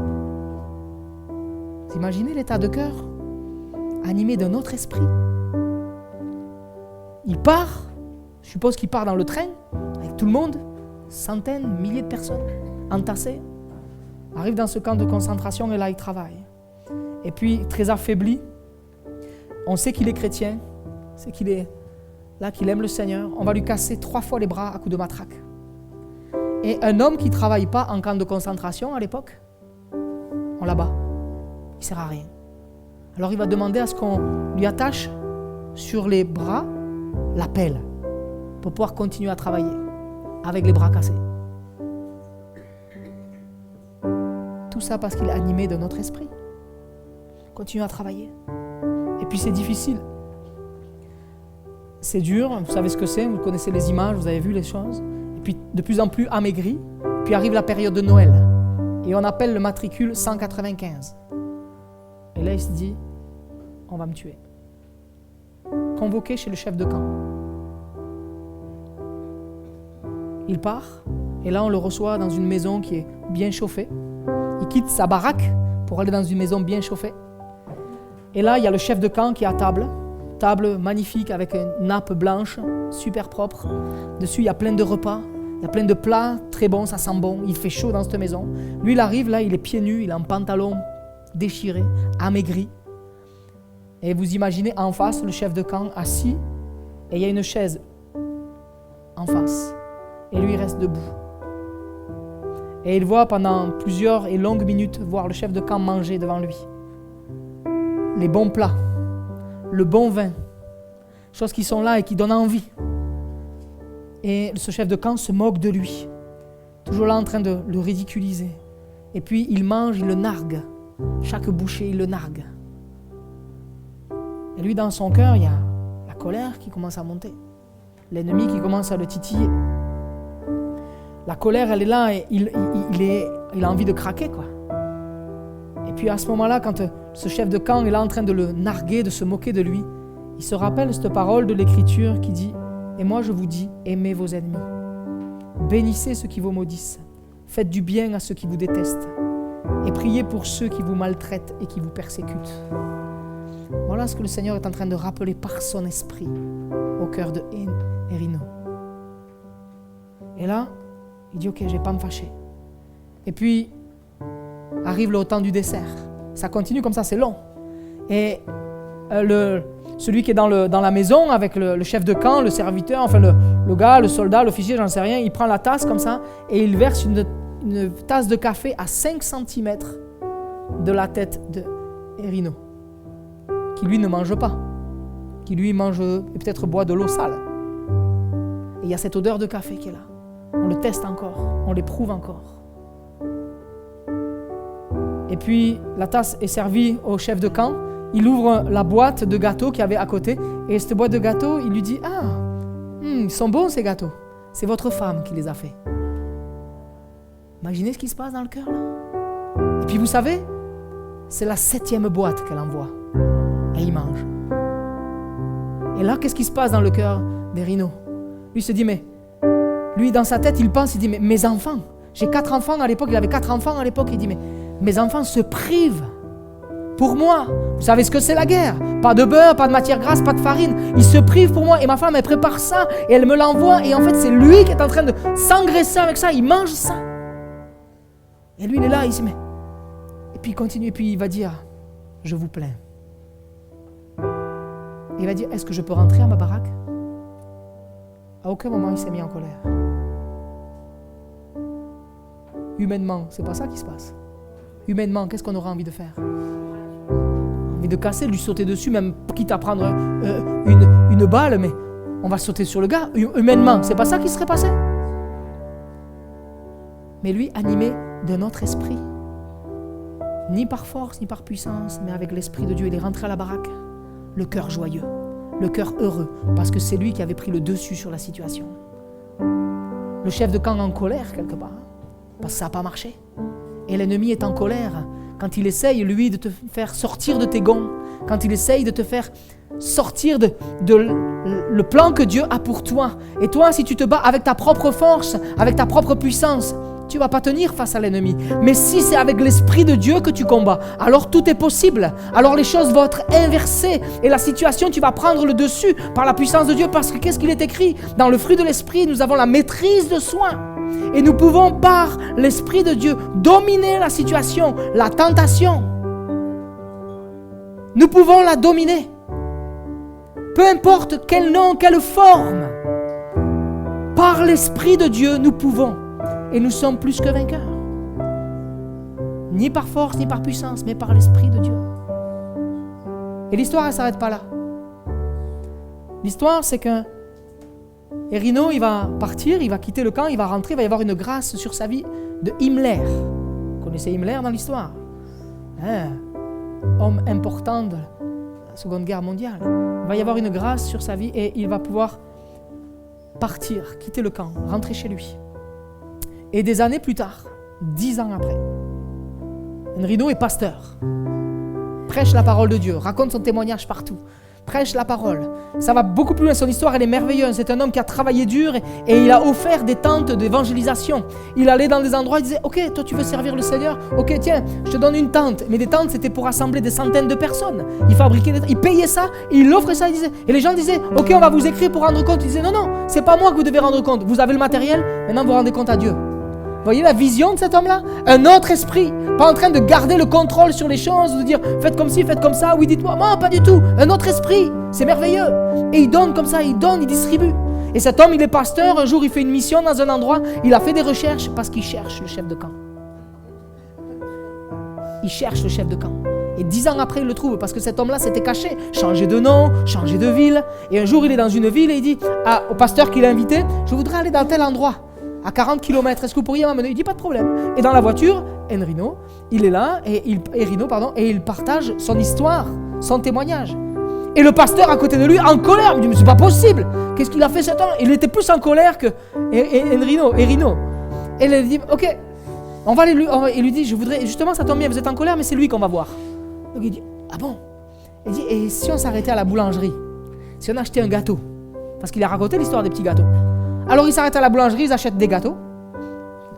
Vous imaginez l'état de cœur animé d'un autre esprit. Il part, je suppose qu'il part dans le train, avec tout le monde, centaines, milliers de personnes, entassées, arrive dans ce camp de concentration et là il travaille. Et puis, très affaibli, on sait qu'il est chrétien, c'est qu'il est là, qu'il aime le Seigneur, on va lui casser 3 fois les bras à coups de matraque. Et un homme qui ne travaille pas en camp de concentration à l'époque, on l'abat. Il ne sert à rien. Alors il va demander à ce qu'on lui attache sur les bras la pelle pour pouvoir continuer à travailler avec les bras cassés. Tout ça parce qu'il est animé de notre esprit. Continue à travailler. Et puis c'est difficile. C'est dur, vous savez ce que c'est, vous connaissez les images, vous avez vu les choses. Et puis de plus en plus amaigri. Puis arrive la période de Noël. Et on appelle le matricule 195. Et là il se dit, on va me tuer. Convoqué chez le chef de camp. Il part, et là on le reçoit dans une maison qui est bien chauffée. Il quitte sa baraque pour aller dans une maison bien chauffée. Et là il y a le chef de camp qui est à table magnifique avec une nappe blanche, super propre. Dessus il y a plein de repas, il y a plein de plats très bons, ça sent bon, il fait chaud dans cette maison. Lui il arrive là, il est pieds nus, il est en pantalon déchiré, amaigri. Et vous imaginez en face le chef de camp assis, et il y a une chaise en face. Et lui, il reste debout. Et il voit pendant plusieurs et longues minutes voir le chef de camp manger devant lui. Les bons plats, le bon vin, choses qui sont là et qui donnent envie. Et ce chef de camp se moque de lui, toujours là en train de le ridiculiser. Et puis il mange, il le nargue. Chaque bouchée, il le nargue. Et lui, dans son cœur, il y a la colère qui commence à monter. L'ennemi qui commence à le titiller. La colère, elle est là et il a envie de craquer, quoi. Et puis à ce moment-là, quand ce chef de camp est là en train de le narguer, de se moquer de lui, il se rappelle cette parole de l'Écriture qui dit « Et moi je vous dis, aimez vos ennemis. Bénissez ceux qui vous maudissent. Faites du bien à ceux qui vous détestent. Et priez pour ceux qui vous maltraitent et qui vous persécutent. » Voilà ce que le Seigneur est en train de rappeler par son esprit au cœur de Erino. Et là, il dit « Ok, je ne vais pas me fâcher. » Et puis, arrive le temps du dessert. Ça continue comme ça, c'est long. Et celui qui est dans la maison avec le chef de camp, le serviteur, enfin le gars, le soldat, l'officier, j'en sais rien, il prend la tasse comme ça et il verse une tasse de café à 5 cm de la tête de Erino, qui lui ne mange pas, qui lui mange et peut-être boit de l'eau sale. Et il y a cette odeur de café qui est là. On le teste encore, on l'éprouve encore. Et puis la tasse est servie au chef de camp. Il ouvre la boîte de gâteaux qu'il y avait à côté. Et cette boîte de gâteaux, il lui dit « Ah, ils sont bons ces gâteaux. C'est votre femme qui les a faits. » Imaginez ce qui se passe dans le cœur là. Et puis vous savez, c'est la 7e boîte qu'elle envoie. Et il mange. Et là, qu'est-ce qui se passe dans le cœur d'Erino? Lui se dit, mais... Lui, dans sa tête, il pense, il dit, mais mes enfants, j'ai 4 enfants à l'époque, il avait 4 enfants à l'époque, il dit, mais mes enfants se privent pour moi. Vous savez ce que c'est la guerre? Pas de beurre, pas de matière grasse, pas de farine. Ils se privent pour moi. Et ma femme, elle prépare ça et elle me l'envoie. Et en fait, c'est lui qui est en train de s'engraisser avec ça. Il mange ça. Et lui, il est là, il se met. Et puis il continue, et puis il va dire, je vous plains. Et il va dire, est-ce que je peux rentrer à ma baraque? À aucun moment, il s'est mis en colère. Humainement, c'est pas ça qui se passe. Humainement, qu'est-ce qu'on aura envie de faire? Envie de casser, de lui sauter dessus, même quitte à prendre une balle, mais on va sauter sur le gars. Humainement, c'est pas ça qui serait passé. Mais lui, animé d'un autre esprit, ni par force, ni par puissance, mais avec l'esprit de Dieu, il est rentré à la baraque, le cœur joyeux, le cœur heureux, parce que c'est lui qui avait pris le dessus sur la situation. Le chef de camp en colère, quelque part, parce que ça n'a pas marché. Et l'ennemi est en colère quand il essaye, lui, de te faire sortir de tes gonds, quand il essaye de te faire sortir de le plan que Dieu a pour toi. Et toi, si tu te bats avec ta propre force, avec ta propre puissance, tu ne vas pas tenir face à l'ennemi. Mais si c'est avec l'Esprit de Dieu que tu combats, alors tout est possible. Alors les choses vont être inversées et la situation, tu vas prendre le dessus par la puissance de Dieu. Parce que qu'est-ce qu'il est écrit? Dans le fruit de l'Esprit, nous avons la maîtrise de soi. Et nous pouvons, par l'Esprit de Dieu, dominer la situation, la tentation. Nous pouvons la dominer. Peu importe quel nom, quelle forme. Par l'Esprit de Dieu, nous pouvons. Et nous sommes plus que vainqueurs. Ni par force, ni par puissance, mais par l'Esprit de Dieu. Et l'histoire, elle ne s'arrête pas là. L'histoire, c'est qu'un Erino, il va partir, il va quitter le camp, il va rentrer, il va y avoir une grâce sur sa vie de Himmler. Vous connaissez Himmler dans l'histoire? Homme important de la Seconde Guerre mondiale. Il va y avoir une grâce sur sa vie et il va pouvoir partir, quitter le camp, rentrer chez lui. Et des années plus tard, 10 ans après, Erino est pasteur, prêche la parole de Dieu, raconte son témoignage partout, prêche la parole. Ça va beaucoup plus loin, son histoire elle est merveilleuse. C'est un homme qui a travaillé dur et il a offert des tentes d'évangélisation. Il allait dans des endroits, il disait, ok, toi tu veux servir le Seigneur, ok tiens, je te donne une tente. Mais des tentes c'était pour rassembler des centaines de personnes. Il fabriquait il payait ça, et il offrait ça, il disait, et les gens disaient, ok on va vous écrire pour rendre compte. Il disait, non, c'est pas moi que vous devez rendre compte, vous avez le matériel, maintenant vous rendez compte à Dieu. Vous voyez la vision de cet homme-là? Un autre esprit, pas en train de garder le contrôle sur les choses, de dire faites comme ci, faites comme ça, oui dites-moi, non pas du tout, un autre esprit, c'est merveilleux. Et il donne comme ça, il donne, il distribue. Et cet homme, il est pasteur, un jour il fait une mission dans un endroit, il a fait des recherches parce qu'il cherche le chef de camp. Il cherche le chef de camp. Et 10 ans après, il le trouve parce que cet homme-là s'était caché, changé de nom, changé de ville. Et un jour, il est dans une ville et il dit au pasteur qui l'a invité, je voudrais aller dans tel endroit. À 40 km, est-ce que vous pourriez m'amener? Il dit pas de problème. Et dans la voiture, Erino, il est là et il partage son histoire, son témoignage. Et le pasteur à côté de lui, en colère, il dit mais c'est pas possible. Qu'est-ce qu'il a fait cet homme? Il était plus en colère que Erino. Et il dit ok, on va aller lui. Il lui dit je voudrais justement ça tombe bien, vous êtes en colère, mais c'est lui qu'on va voir. Donc il dit ah bon? Il dit et si on s'arrêtait à la boulangerie, si on achetait un gâteau, parce qu'il a raconté l'histoire des petits gâteaux. Alors ils s'arrêtent à la boulangerie, ils achètent des gâteaux,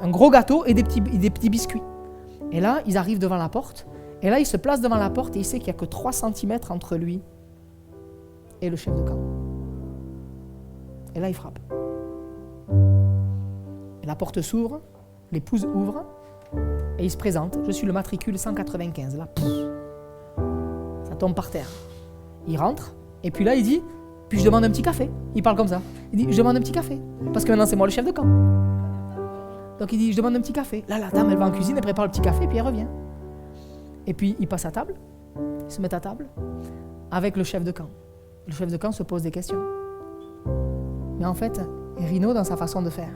un gros gâteau et des petits biscuits. Et là, ils arrivent devant la porte, et là, il se place devant la porte et il sait qu'il n'y a que 3 cm entre lui et le chef de camp. Et là, il frappe. Et la porte s'ouvre, l'épouse ouvre, et il se présente. Je suis le matricule 195. Là, ça tombe par terre. Il rentre, et puis là, il dit... Puis je demande un petit café. Il parle comme ça. Il dit, je demande un petit café. Parce que maintenant, c'est moi le chef de camp. Donc il dit, je demande un petit café. Là, la dame, elle va en cuisine, elle prépare le petit café, puis elle revient. Et puis, il passe à table. Il se met à table avec le chef de camp. Le chef de camp se pose des questions. Mais en fait, Erino, dans sa façon de faire,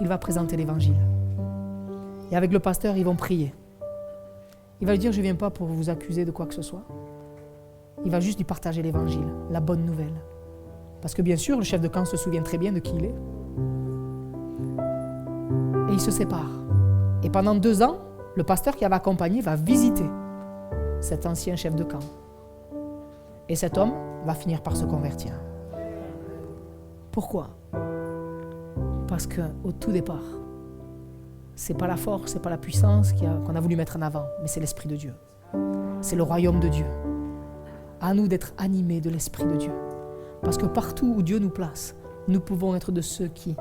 il va présenter l'évangile. Et avec le pasteur, ils vont prier. Il va lui dire, je ne viens pas pour vous accuser de quoi que ce soit. Il va juste lui partager l'évangile, la bonne nouvelle. Parce que bien sûr, le chef de camp se souvient très bien de qui il est. Et ils se séparent. Et pendant 2 ans, le pasteur qui avait accompagné va visiter cet ancien chef de camp. Et cet homme va finir par se convertir. Pourquoi? Parce qu'au tout départ, ce n'est pas la force, ce n'est pas la puissance qu'on a voulu mettre en avant, mais c'est l'Esprit de Dieu. C'est le royaume de Dieu. À nous d'être animés de l'Esprit de Dieu. Parce que partout où Dieu nous place, nous pouvons être de ceux qui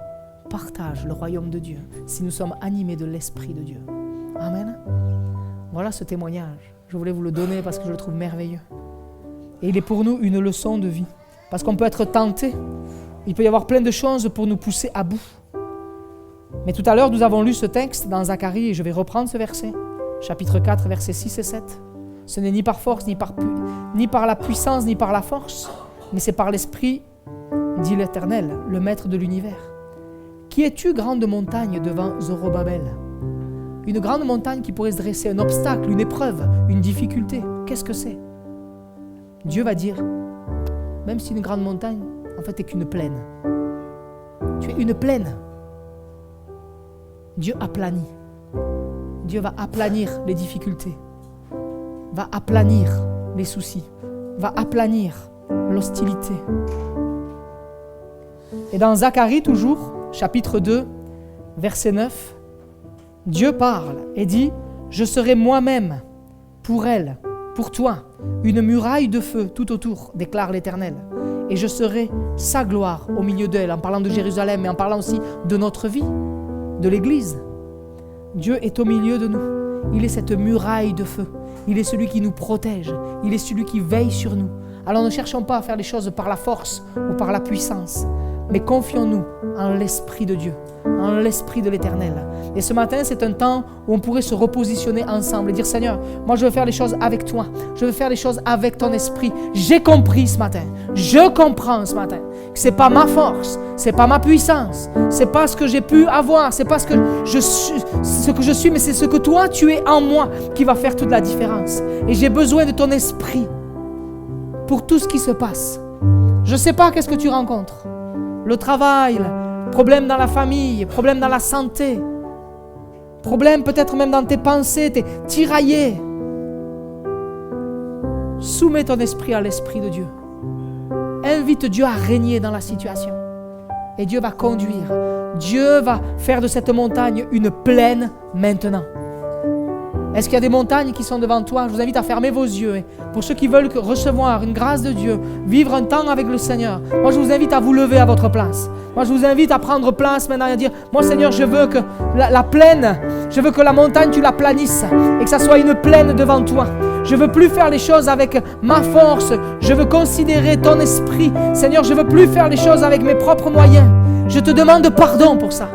partagent le royaume de Dieu si nous sommes animés de l'Esprit de Dieu. Amen. Voilà ce témoignage. Je voulais vous le donner parce que je le trouve merveilleux. Et il est pour nous une leçon de vie. Parce qu'on peut être tenté. Il peut y avoir plein de choses pour nous pousser à bout. Mais tout à l'heure, nous avons lu ce texte dans Zacharie et je vais reprendre ce verset. Chapitre 4, versets 6 et 7. Ce n'est ni par force, ni par la puissance, ni par la force, mais c'est par l'Esprit, dit l'Éternel, le Maître de l'univers. Qui es-tu, grande montagne, devant Zorobabel? Une grande montagne qui pourrait se dresser, un obstacle, une épreuve, une difficulté. Qu'est-ce que c'est? Dieu va dire, même si une grande montagne, en fait, n'est qu'une plaine. Tu es une plaine. Dieu aplanit. Dieu va aplanir les difficultés, va aplanir les soucis, va aplanir l'hostilité. Et dans Zacharie toujours, chapitre 2, verset 9, Dieu parle et dit « Je serai moi-même pour elle, pour toi, une muraille de feu tout autour, déclare l'Éternel. Et je serai sa gloire au milieu d'elle, en parlant de Jérusalem, mais en parlant aussi de notre vie, de l'Église. Dieu est au milieu de nous. Il est cette muraille de feu. Il est celui qui nous protège. Il est celui qui veille sur nous. Alors ne cherchons pas à faire les choses par la force ou par la puissance, mais confions-nous en l'Esprit de Dieu, en l'Esprit de l'Éternel. Et ce matin, c'est un temps où on pourrait se repositionner ensemble et dire « Seigneur, moi je veux faire les choses avec toi. Je veux faire les choses avec ton Esprit. J'ai compris ce matin. Je comprends ce matin que ce n'est pas ma force, ce n'est pas ma puissance, ce n'est pas ce que j'ai pu avoir, ce n'est pas ce que je suis, mais c'est ce que toi tu es en moi qui va faire toute la différence. Et j'ai besoin de ton Esprit pour tout ce qui se passe. Je ne sais pas qu'est-ce que tu rencontres. Le travail, problème dans la famille, problème dans la santé, problème peut-être même dans tes pensées, t'es tiraillé. Soumets ton esprit à l'Esprit de Dieu. Invite Dieu à régner dans la situation. Et Dieu va conduire. Dieu va faire de cette montagne une plaine maintenant. Est-ce qu'il y a des montagnes qui sont devant toi? Je vous invite à fermer vos yeux. Et pour ceux qui veulent recevoir une grâce de Dieu, vivre un temps avec le Seigneur, moi je vous invite à vous lever à votre place. Moi je vous invite à prendre place maintenant et à dire, moi Seigneur, je veux que la plaine, je veux que la montagne tu la planisses et que ça soit une plaine devant toi. Je ne veux plus faire les choses avec ma force. Je veux considérer ton esprit. Seigneur, je ne veux plus faire les choses avec mes propres moyens. Je te demande pardon pour ça.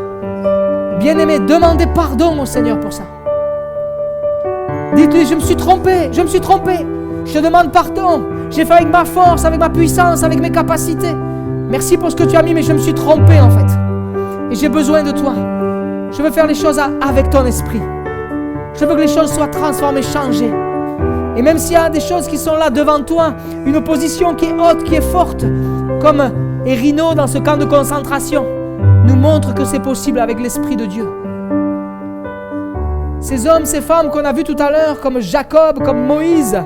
Bien-aimé, demandez pardon au Seigneur pour ça. Dites-lui, je me suis trompé. Je te demande pardon. J'ai fait avec ma force, avec ma puissance, avec mes capacités. Merci pour ce que tu as mis, mais je me suis trompé en fait. Et j'ai besoin de toi. Je veux faire les choses avec ton esprit. Je veux que les choses soient transformées, changées. Et même s'il y a des choses qui sont là devant toi, une opposition qui est haute, qui est forte, comme Erino dans ce camp de concentration, nous montre que c'est possible avec l'Esprit de Dieu. Ces hommes, ces femmes qu'on a vus tout à l'heure, comme Jacob, comme Moïse,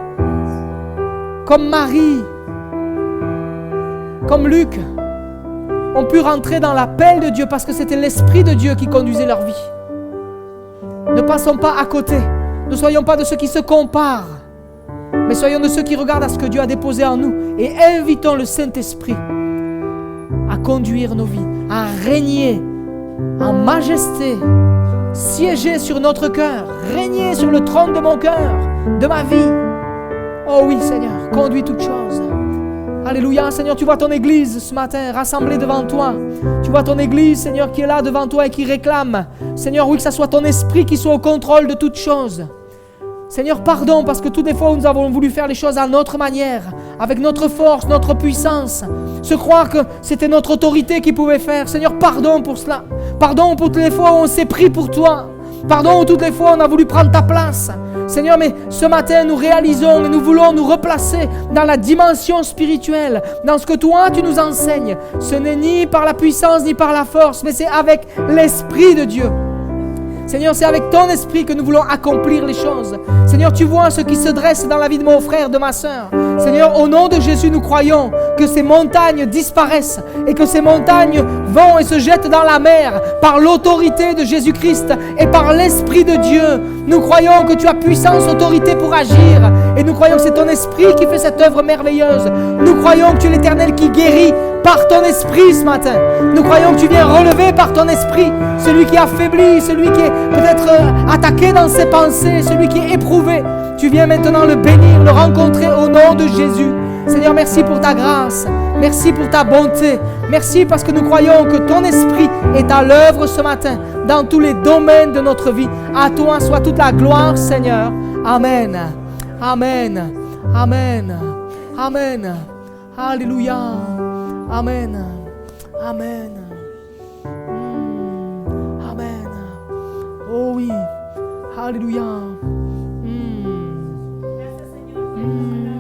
comme Marie, comme Luc, ont pu rentrer dans l'appel de Dieu parce que c'était l'Esprit de Dieu qui conduisait leur vie. Ne passons pas à côté. Ne soyons pas de ceux qui se comparent, mais soyons de ceux qui regardent à ce que Dieu a déposé en nous et invitons le Saint-Esprit à conduire nos vies, à régner en majesté, siéger sur notre cœur, régner sur le trône de mon cœur, de ma vie. Oh oui, Seigneur, conduis toutes choses. Alléluia, Seigneur, tu vois ton Église ce matin rassemblée devant toi. Tu vois ton Église, Seigneur, qui est là devant toi et qui réclame. Seigneur, oui, que ce soit ton esprit qui soit au contrôle de toutes choses. Seigneur, pardon, parce que toutes les fois où nous avons voulu faire les choses à notre manière, avec notre force, notre puissance, se croire que c'était notre autorité qui pouvait faire. Seigneur, pardon pour cela. Pardon pour toutes les fois où on s'est pris pour toi. Pardon pour toutes les fois où on a voulu prendre ta place. Seigneur, mais ce matin, nous réalisons et nous voulons nous replacer dans la dimension spirituelle, dans ce que toi, tu nous enseignes. Ce n'est ni par la puissance, ni par la force, mais c'est avec l'Esprit de Dieu. Seigneur, c'est avec ton esprit que nous voulons accomplir les choses. Seigneur, tu vois ce qui se dresse dans la vie de mon frère, de ma sœur. Seigneur, au nom de Jésus, nous croyons que ces montagnes disparaissent et que ces montagnes vont et se jettent dans la mer par l'autorité de Jésus-Christ et par l'Esprit de Dieu. Nous croyons que tu as puissance, autorité pour agir et nous croyons que c'est ton esprit qui fait cette œuvre merveilleuse. Nous croyons que tu es l'Éternel qui guérit par ton esprit ce matin. Nous croyons que tu viens relever par ton esprit celui qui est affaibli, celui qui est peut-être attaqué dans ses pensées, celui qui est éprouvé. Tu viens maintenant le bénir, le rencontrer au nom de Jésus. Seigneur, merci pour ta grâce. Merci pour ta bonté. Merci parce que nous croyons que ton esprit est à l'œuvre ce matin dans tous les domaines de notre vie. À toi soit toute la gloire, Seigneur. Amen. Amen. Amen. Amen. Alléluia. Amen. Amen. Amen. Oh oui. Alléluia. Gracias, Señor.